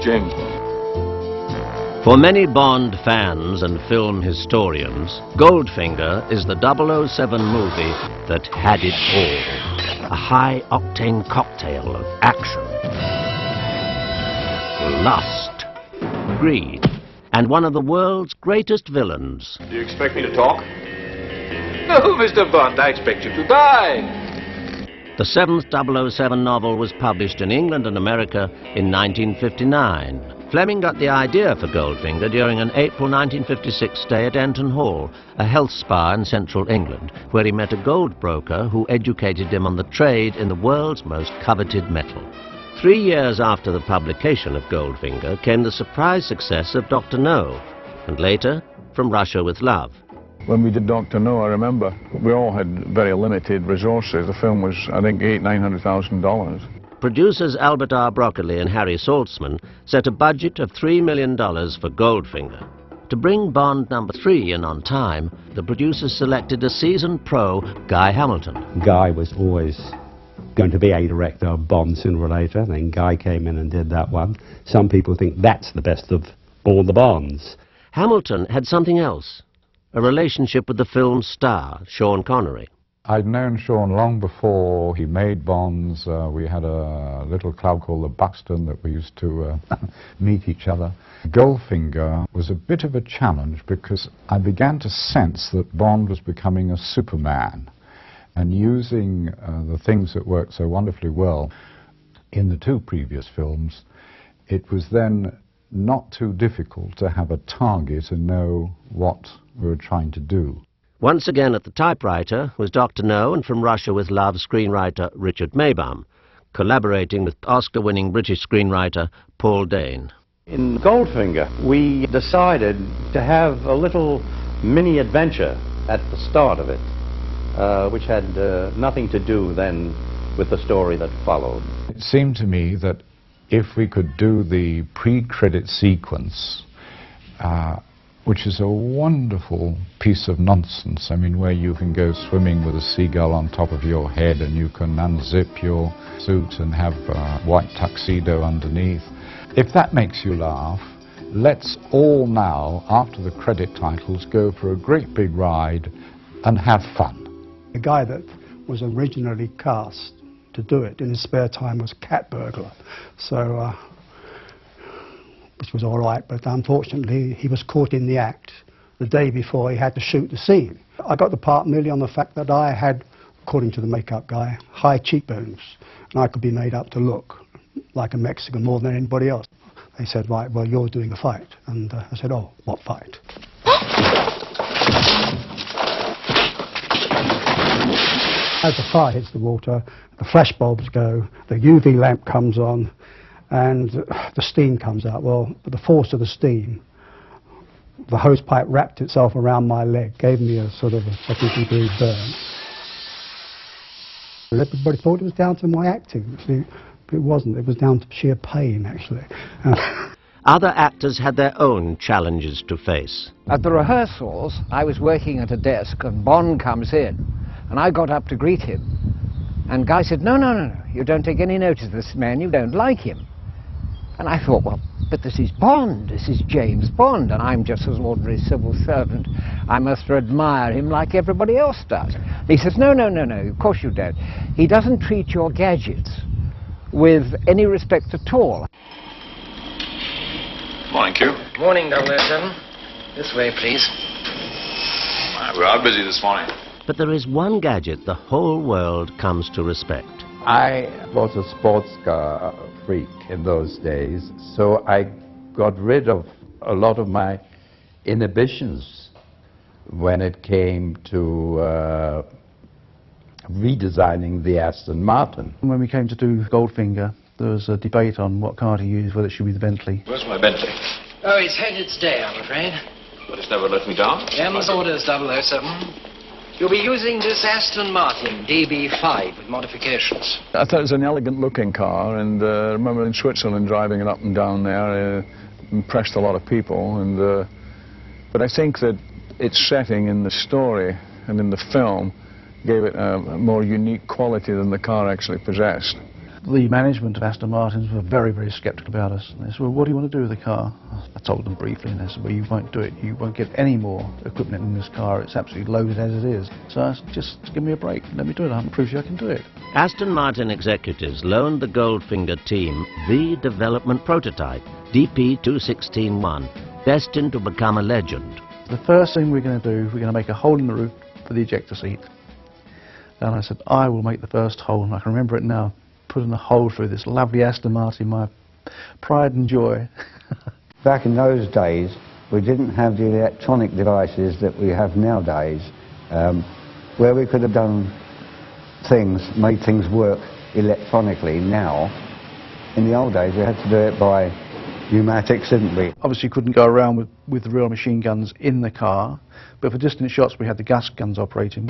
James. For many Bond fans and film historians, Goldfinger is the 007 movie that had it all. A high-octane cocktail of action, lust, greed, and one of the world's greatest villains. Do you expect me to talk? No, Mr. Bond, I expect you to die. The seventh 007 novel was published in England and America in 1959. Fleming got the idea for Goldfinger during an April 1956 stay at Enton Hall, a health spa in central England, where he met a gold broker who educated him on the trade in the world's most coveted metal. 3 years after the publication of Goldfinger came the surprise success of Dr. No, and later, From Russia with Love. When we did Dr. No, I remember, we all had very limited resources. The film was, I think, $900,000. Producers Albert R. Broccoli and Harry Saltzman set a budget of $3 million for Goldfinger. To bring Bond number 3 in on time, the producers selected a seasoned pro, Guy Hamilton. Guy was always going to be a director of Bond sooner or later. Then Guy came in and did that one. Some people think that's the best of all the Bonds. Hamilton had something else, a relationship with the film's star, Sean Connery. I'd known Sean long before he made Bonds. We had a little club called the Buxton that we used to meet each other. Goldfinger was a bit of a challenge because I began to sense that Bond was becoming a Superman and using the things that worked so wonderfully well in the 2 previous films. It was then not too difficult to have a target and know what we were trying to do. Once again at the typewriter was Dr. No and From Russia with Love screenwriter Richard Maybaum, collaborating with Oscar-winning British screenwriter Paul Dane. In Goldfinger, we decided to have a little mini-adventure at the start of it, which had nothing to do then with the story that followed. It seemed to me that if we could do the pre-credit sequence, which is a wonderful piece of nonsense. I mean, where you can go swimming with a seagull on top of your head and you can unzip your suit and have a white tuxedo underneath. If that makes you laugh, let's all now, after the credit titles, go for a great big ride and have fun. The guy that was originally cast to do it in his spare time was cat burglar. So, which was all right, but unfortunately he was caught in the act the day before he had to shoot the scene. I got the part merely on the fact that I had, according to the makeup guy, high cheekbones, and I could be made up to look like a Mexican more than anybody else. They said, right, well, you're doing a fight. And I said, oh, what fight? As the fire hits the water, the flash bulbs go, the UV lamp comes on, and the steam comes out. Well, the force of the steam, the hose pipe wrapped itself around my leg, gave me a sort of a second-degree burn. Everybody thought it was down to my acting. See, it wasn't. It was down to sheer pain, actually. Other actors had their own challenges to face. At the rehearsals, I was working at a desk, and Bond comes in, and I got up to greet him. And Guy said, no, no, no, no, you don't take any notice of this man, you don't like him. And I thought, well, but this is Bond, this is James Bond, and I'm just an ordinary civil servant. I must admire him like everybody else does. And he says, no, no, no, no, of course you don't. He doesn't treat your gadgets with any respect at all. Morning, Q. Morning, 007. This way, please. We are busy this morning. But there is one gadget the whole world comes to respect. I was a sports car freak in those days, so I got rid of a lot of my inhibitions when it came to redesigning the Aston Martin. When we came to do Goldfinger, there was a debate on what car to use, whether it should be the Bentley. Where's my Bentley? Oh, it's headed today, I'm afraid. But it's never let me down. M's orders, 007. You'll be using this Aston Martin DB5 with modifications. I thought it was an elegant-looking car, and I remember in Switzerland driving it up and down there, impressed a lot of people. And but I think that its setting in the story and in the film gave it a more unique quality than the car actually possessed. The management of Aston Martins were very, very sceptical about us. And they said, well, what do you want to do with the car? I told them briefly, and they said, well, you won't do it. You won't get any more equipment in this car. It's absolutely loaded as it is. So I said, just give me a break. Let me do it. I can prove you I can do it. Aston Martin executives loaned the Goldfinger team the development prototype, DP2161, destined to become a legend. The first thing we're going to do, we're going to make a hole in the roof for the ejector seat. And I said, I will make the first hole, and I can remember it now, putting a hole through this lovely Aston Martin, my pride and joy. Back in those days, we didn't have the electronic devices that we have nowadays, where we could have done things, made things work electronically. Now, in the old days, we had to do it by pneumatics, didn't we? Obviously, couldn't go around with the real machine guns in the car, but for distant shots, we had the gas guns operating.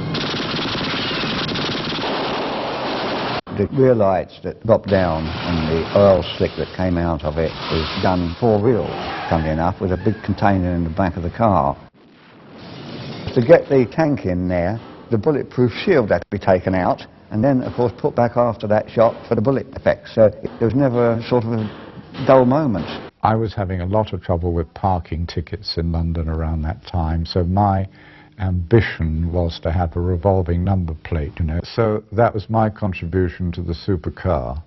The rear lights that dropped down and the oil slick that came out of it was done four wheels, funnily enough, with a big container in the back of the car. To get the tank in there, the bulletproof shield had to be taken out and then, of course, put back after that shot for the bullet effect. So there was never sort of a dull moment. I was having a lot of trouble with parking tickets in London around that time, so my ambition was to have a revolving number plate, you know. So that was my contribution to the supercar.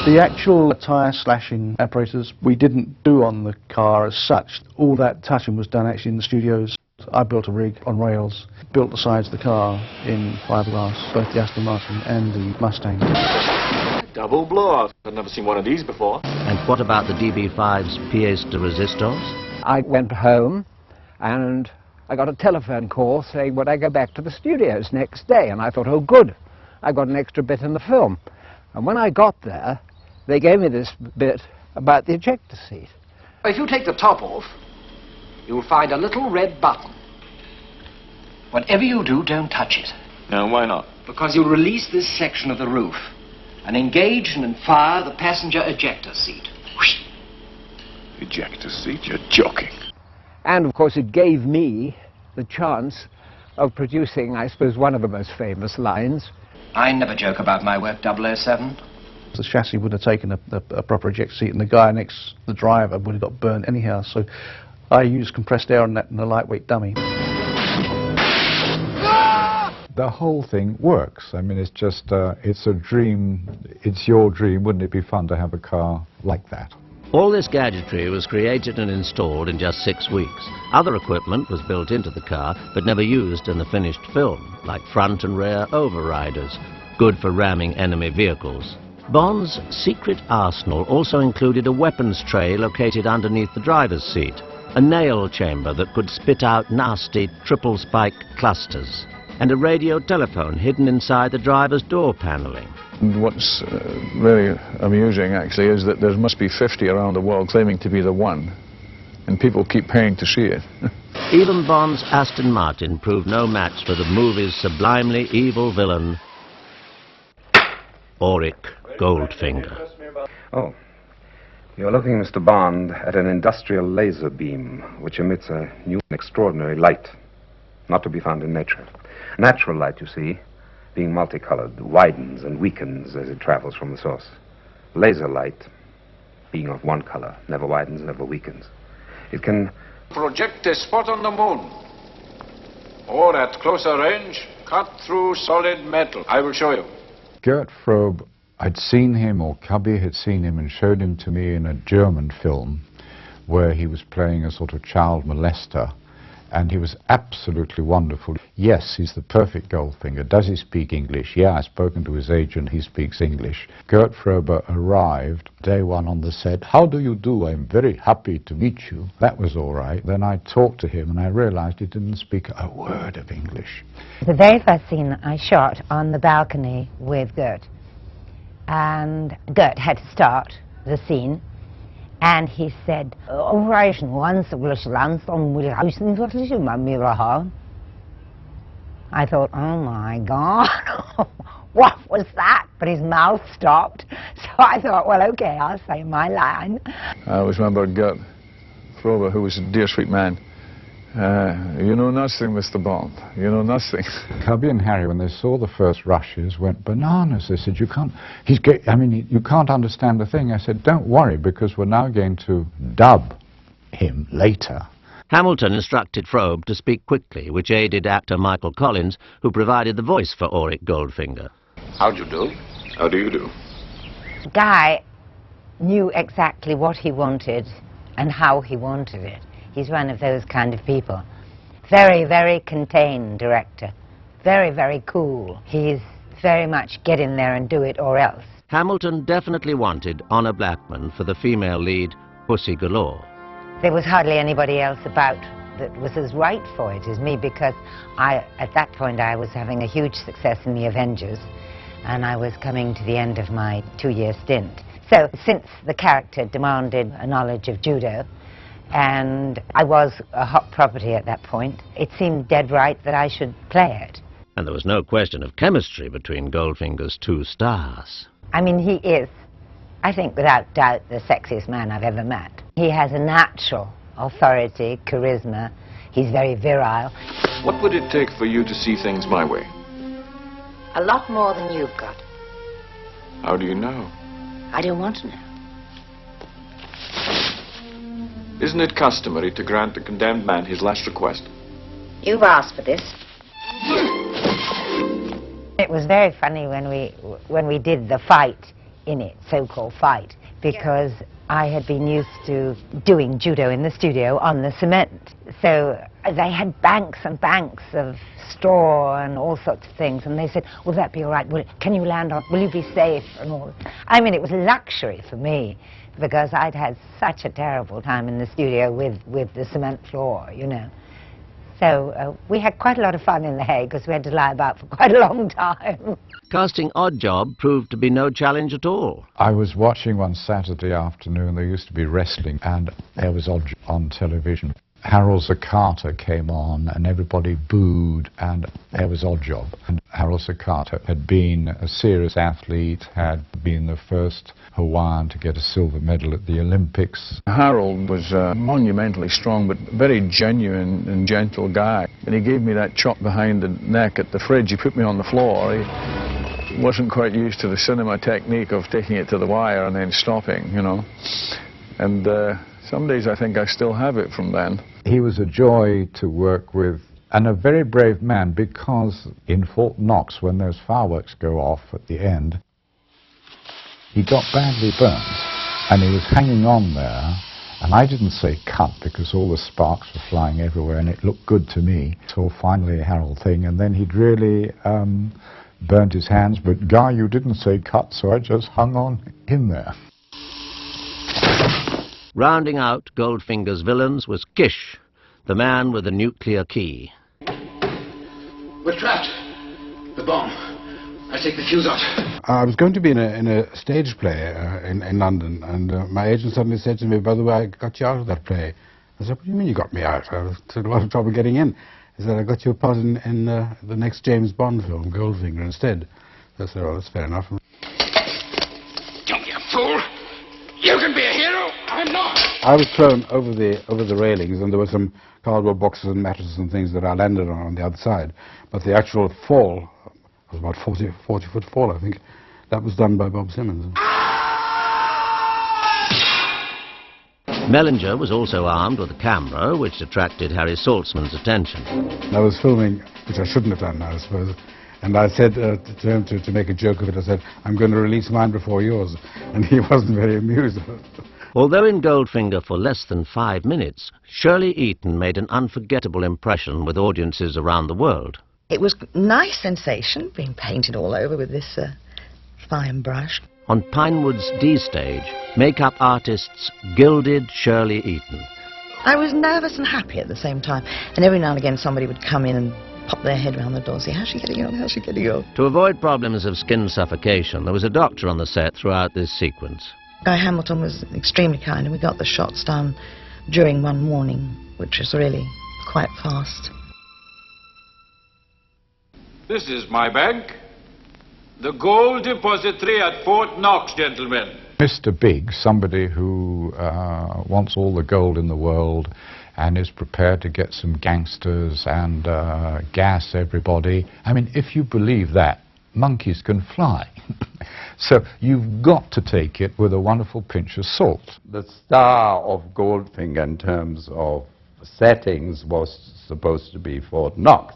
The actual tyre slashing apparatus we didn't do on the car as such. All that touching was done actually in the studios. I built a rig on rails, built the sides of the car in fiberglass, both the Aston Martin and the Mustang. Double blow-off. I've never seen one of these before. And what about the DB5's pièce de résistance? I went home and I got a telephone call saying, would I go back to the studios next day? And I thought, oh good, I got an extra bit in the film. And when I got there, they gave me this bit about the ejector seat. If you take the top off, you'll find a little red button. Whatever you do, don't touch it. No, why not? Because you'll release this section of the roof and engage and fire the passenger ejector seat. Whoosh. Ejector seat? You're joking. And of course it gave me the chance of producing, I suppose, one of the most famous lines. I never joke about my work, 007. The chassis would have taken a proper ejector seat, and the guy next, the driver, would have got burnt anyhow. So I used compressed air on that and a lightweight dummy. The whole thing works. I mean, it's just, it's a dream. It's your dream. Wouldn't it be fun to have a car like that? All this gadgetry was created and installed in just 6 weeks. Other equipment was built into the car, but never used in the finished film, like front and rear overriders, good for ramming enemy vehicles. Bond's secret arsenal also included a weapons tray located underneath the driver's seat, a nail chamber that could spit out nasty triple-spike clusters, and a radio telephone hidden inside the driver's door paneling. And what's very amusing, actually, is that there must be 50 around the world claiming to be the one, and people keep paying to see it. Even Bond's Aston Martin proved no match for the movie's sublimely evil villain, Auric Goldfinger. Oh, you're looking, Mr. Bond, at an industrial laser beam which emits a new and extraordinary light, not to be found in nature. Natural light, you see, being multicolored, widens and weakens as it travels from the source. Laser light, being of one color, never widens, never weakens. It can project a spot on the moon, or at closer range, cut through solid metal. I will show you. Gert Frobe, I'd seen him, or Cubby had seen him and showed him to me in a German film where he was playing a sort of child molester, and he was absolutely wonderful. Yes, he's the perfect Goldfinger. Does he speak English? Yeah, I've spoken to his agent, he speaks English. Gert Frobe arrived day one on the set. How do you do? I'm very happy to meet you. That was all right. Then I talked to him and I realized he didn't speak a word of English. The very first scene I shot on the balcony with Gert, and Gert had to start the scene, and he said, Operation once I thought, oh my God, what was that? But his mouth stopped, so I thought, well, okay, I'll say my line. I always remember Gert Frobe, who was a dear sweet man, You know nothing, Mr. Bond. You know nothing. Cubby and Harry, when they saw the first rushes, went bananas. They said, you can't understand the thing. I said, don't worry, because we're now going to dub him later. Hamilton instructed Frobe to speak quickly, which aided actor Michael Collins, who provided the voice for Auric Goldfinger. How do you do? How do you do? Guy knew exactly what he wanted and how he wanted it. He's one of those kind of people. Very, very contained director. Very, very cool. He's very much get in there and do it or else. Hamilton definitely wanted Honor Blackman for the female lead, Pussy Galore. There was hardly anybody else about that was as right for it as me, because at that point I was having a huge success in the Avengers and I was coming to the end of my 2-year stint. So since the character demanded a knowledge of judo, and I was a hot property at that point, it seemed dead right that I should play it. And there was no question of chemistry between Goldfinger's two stars. I mean, he is, I think without doubt, the sexiest man I've ever met. He has a natural authority, charisma. He's very virile. What would it take for you to see things my way? A lot more than you've got. How do you know? I don't want to know. Isn't it customary to grant the condemned man his last request? You've asked for this. It was very funny when we did the fight in it, so-called fight, because I had been used to doing judo in the studio on the cement. So they had banks and banks of straw and all sorts of things, and they said, will that be all right? Can you land on, will you be safe? And all. I mean, it was luxury for me, because I'd had such a terrible time in the studio with the cement floor, you know. So we had quite a lot of fun in The Hague, because we had to lie about for quite a long time. Casting Oddjob proved to be no challenge at all. I was watching one Saturday afternoon, there used to be wrestling, and there was Oddjob on television. Harold Zakata came on, and everybody booed, and there was Oddjob. And Harold Zakata had been a serious athlete, had been the first Hawaiian to get a silver medal at the Olympics. Harold was a monumentally strong but very genuine and gentle guy. And he gave me that chop behind the neck at the fridge. He put me on the floor. He wasn't quite used to the cinema technique of taking it to the wire and then stopping, you know. And some days I think I still have it from then. He was a joy to work with, and a very brave man, because in Fort Knox, when those fireworks go off at the end, he got badly burnt, and he was hanging on there, and I didn't say cut because all the sparks were flying everywhere, and it looked good to me. So finally a Harold thing, and then he'd really burnt his hands, but Guy, you didn't say cut, so I just hung on in there. Rounding out Goldfinger's villains was Kish, the man with the nuclear key. We're trapped. The bomb. I take the fuse out. I was going to be in a stage play in London, and my agent suddenly said to me, by the way, I got you out of that play. I said, what do you mean you got me out? I took a lot of trouble getting in. He said, I got you a part in the next James Bond film, Goldfinger, instead. So I said, oh, that's fair enough. Don't be a fool. You can be a hero. I'm not. I was thrown over the railings, and there were some cardboard boxes and mattresses and things that I landed on the other side. But the actual fall was about 40-foot fall, I think. That was done by Bob Simmons. Mellinger was also armed with a camera, which attracted Harry Saltzman's attention. I was filming, which I shouldn't have done, I suppose. And I said to him, to make a joke of it, I said, I'm going to release mine before yours. And he wasn't very amused. Although in Goldfinger for less than 5 minutes, Shirley Eaton made an unforgettable impression with audiences around the world. It was a nice sensation, being painted all over with this fine brush. On Pinewood's D stage, makeup artists gilded Shirley Eaton. I was nervous and happy at the same time. And every now and again somebody would come in and pop their head round the door and say, how's she getting on, how's she getting on? To avoid problems of skin suffocation, there was a doctor on the set throughout this sequence. Guy Hamilton was extremely kind, and we got the shots done during one morning, which was really quite fast. This is my bank. The gold depository at Fort Knox, gentlemen. Mr. Big, somebody who wants all the gold in the world and is prepared to get some gangsters and gas everybody. I mean, if you believe that, monkeys can fly. So you've got to take it with a wonderful pinch of salt. The star of Goldfinger in terms of settings was supposed to be Fort Knox.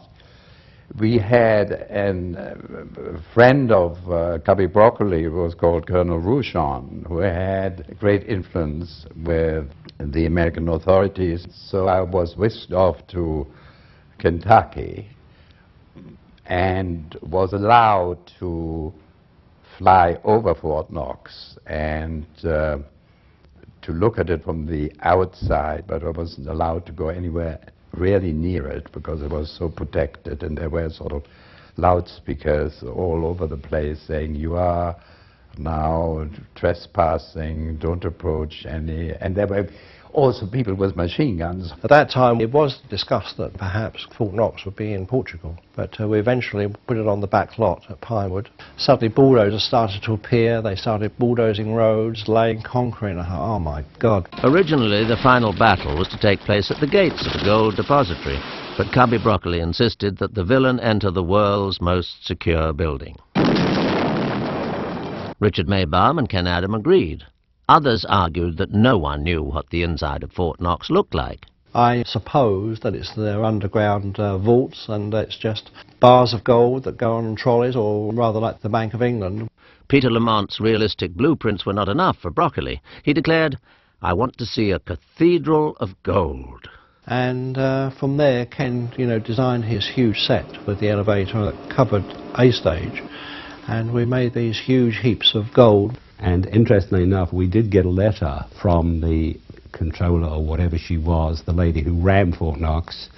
We had a friend of Cubby Broccoli, who was called Colonel Rouchon, who had great influence with the American authorities. So I was whisked off to Kentucky and was allowed to fly over Fort Knox and to look at it from the outside, but I wasn't allowed to go anywhere really near it because it was so protected, and there were sort of loudspeakers all over the place saying, "You are now trespassing, don't approach any," and there were also people with machine guns. At that time it was discussed that perhaps Fort Knox would be in Portugal, but we eventually put it on the back lot at Pinewood. Suddenly bulldozers started to appear, they started bulldozing roads, laying concrete, and I thought, oh my God. Originally the final battle was to take place at the gates of the gold depository, but Cubby Broccoli insisted that the villain enter the world's most secure building. Richard Maybaum and Ken Adam agreed. Others argued that no one knew what the inside of Fort Knox looked like. I suppose that it's their underground vaults, and it's just bars of gold that go on trolleys, or rather like the Bank of England. Peter Lamont's realistic blueprints were not enough for Broccoli. He declared, "I want to see a cathedral of gold." And from there, Ken, designed his huge set with the elevator that covered a stage, and we made these huge heaps of gold. And interestingly enough, we did get a letter from the controller, or whatever she was, the lady who ran Fort Knox,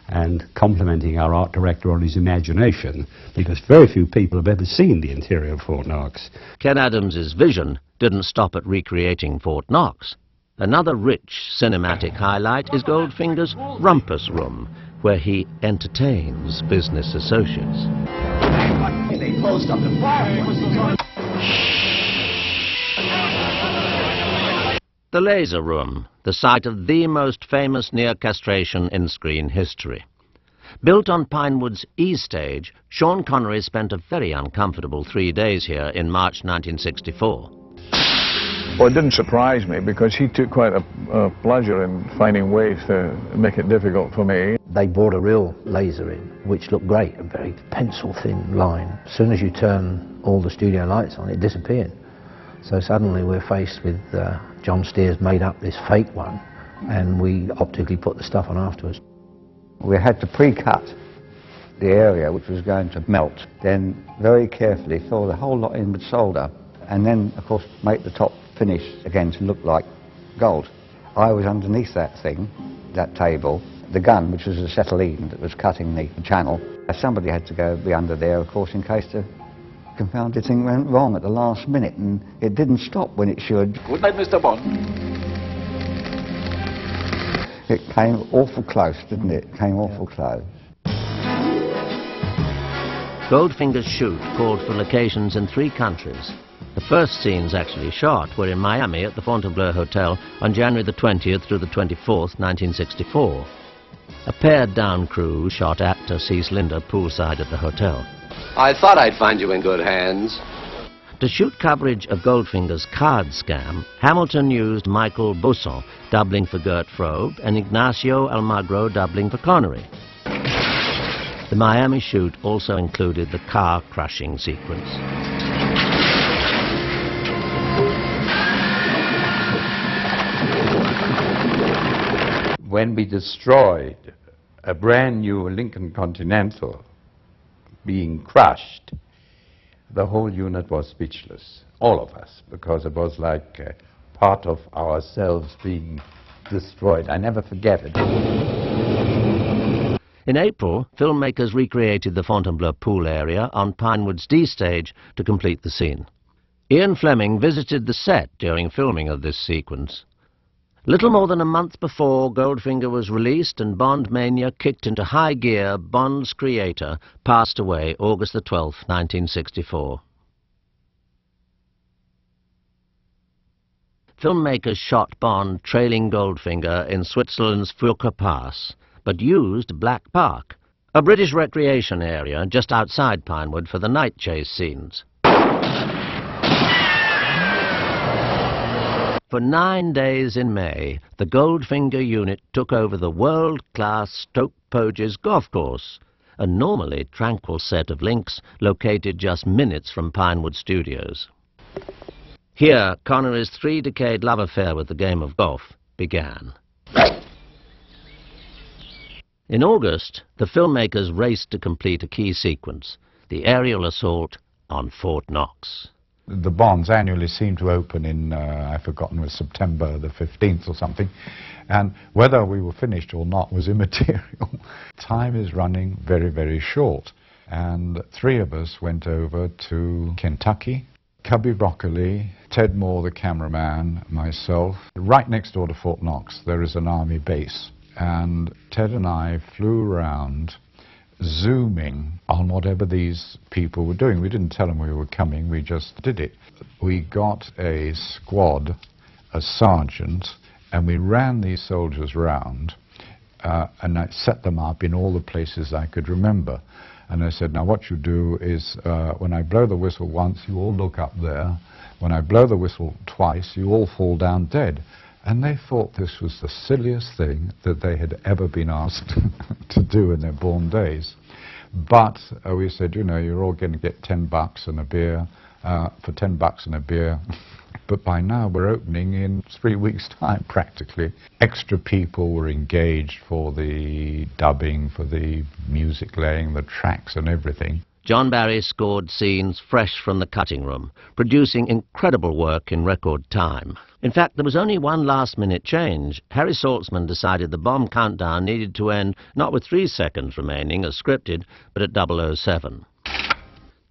and complimenting our art director on his imagination, because very few people have ever seen the interior of Fort Knox. Ken Adams's vision didn't stop at recreating Fort Knox. Another rich cinematic highlight is Goldfinger's rumpus room, where he entertains business associates. They closed up the fire. The Laser Room, the site of the most famous near-castration in screen history. Built on Pinewood's E stage, Sean Connery spent a very uncomfortable 3 days here in March 1964. Well, it didn't surprise me because he took quite a pleasure in finding ways to make it difficult for me. They brought a real laser in, which looked great, a very pencil-thin line. As soon as you turn all the studio lights on, it disappeared. So suddenly we're faced with John Steers made up this fake one, and we optically put the stuff on afterwards. We had to pre-cut the area which was going to melt, then very carefully fill the whole lot in with solder, and then, of course, make the top finish again to look like gold. I was underneath that thing, that table, the gun, which was a acetylene that was cutting the channel. Somebody had to go be under there, of course, in case the confounded thing went wrong at the last minute, and it didn't stop when it should. Good night, Mr. Bond. It came awful close, didn't it? It came awful close. Goldfinger's shoot called for locations in 3 countries. The first scenes actually shot were in Miami at the Fontainebleau Hotel on January the 20th through the 24th, 1964. A pared-down crew shot actor Cease Linder poolside at the hotel. I thought I'd find you in good hands. To shoot coverage of Goldfinger's card scam, Hamilton used Michael Busson doubling for Gert Frobe and Ignacio Almagro doubling for Connery. The Miami shoot also included the car-crushing sequence. When we destroyed a brand new Lincoln Continental being crushed, the whole unit was speechless, all of us, because it was like part of ourselves being destroyed. I never forget it. In April, filmmakers recreated the Fontainebleau pool area on Pinewood's D stage to complete the scene. Ian Fleming visited the set during filming of this sequence. Little more than a month before Goldfinger was released and Bond mania kicked into high gear, Bond's creator passed away August the 12th, 1964. Filmmakers shot Bond trailing Goldfinger in Switzerland's Furka Pass, but used Black Park, a British recreation area just outside Pinewood, for the night chase scenes. For 9 days in May, the Goldfinger unit took over the world-class Stoke Poges golf course, a normally tranquil set of links located just minutes from Pinewood Studios. Here, Connery's 3-decade love affair with the game of golf began. In August, the filmmakers raced to complete a key sequence, the aerial assault on Fort Knox. The Bonds annually seem to open in, I've forgotten, it was September the 15th or something, and whether we were finished or not was immaterial. Time is running very, very short, and 3 of us went over to Kentucky. Cubby Broccoli, Ted Moore, the cameraman, myself. Right next door to Fort Knox, there is an army base, and Ted and I flew around zooming on whatever these people were doing. We didn't tell them we were coming, we just did it. We got a squad, a sergeant, and we ran these soldiers round, and I set them up in all the places I could remember. And I said, now what you do is, when I blow the whistle once, you all look up there. When I blow the whistle twice, you all fall down dead. And they thought this was the silliest thing that they had ever been asked to do in their born days. But we said, you know, you're all going to get $10 and a beer, for $10 and a beer. But by now we're opening in 3 weeks' time, practically. Extra people were engaged for the dubbing, for the music laying, the tracks and everything. John Barry scored scenes fresh from the cutting room, producing incredible work in record time. In fact, there was only one last-minute change. Harry Saltzman decided the bomb countdown needed to end not with 3 seconds remaining as scripted, but at 007.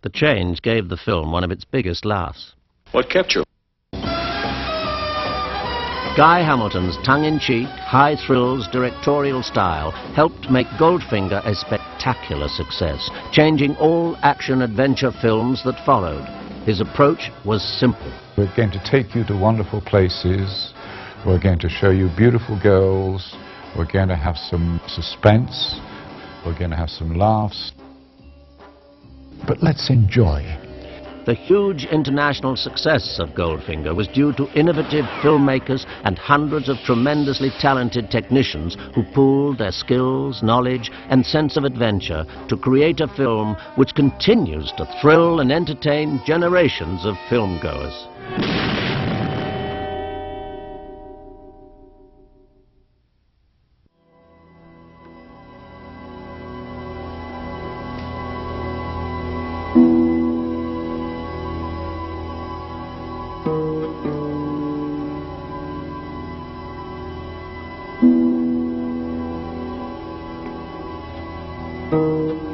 The change gave the film one of its biggest laughs. What kept you? Guy Hamilton's tongue-in-cheek, high-thrills directorial style helped make Goldfinger a spectacular success, changing all action-adventure films that followed. His approach was simple. We're going to take you to wonderful places. We're going to show you beautiful girls. We're going to have some suspense. We're going to have some laughs. But let's enjoy. The huge international success of Goldfinger was due to innovative filmmakers and hundreds of tremendously talented technicians who pooled their skills, knowledge, and sense of adventure to create a film which continues to thrill and entertain generations of filmgoers. Thank you.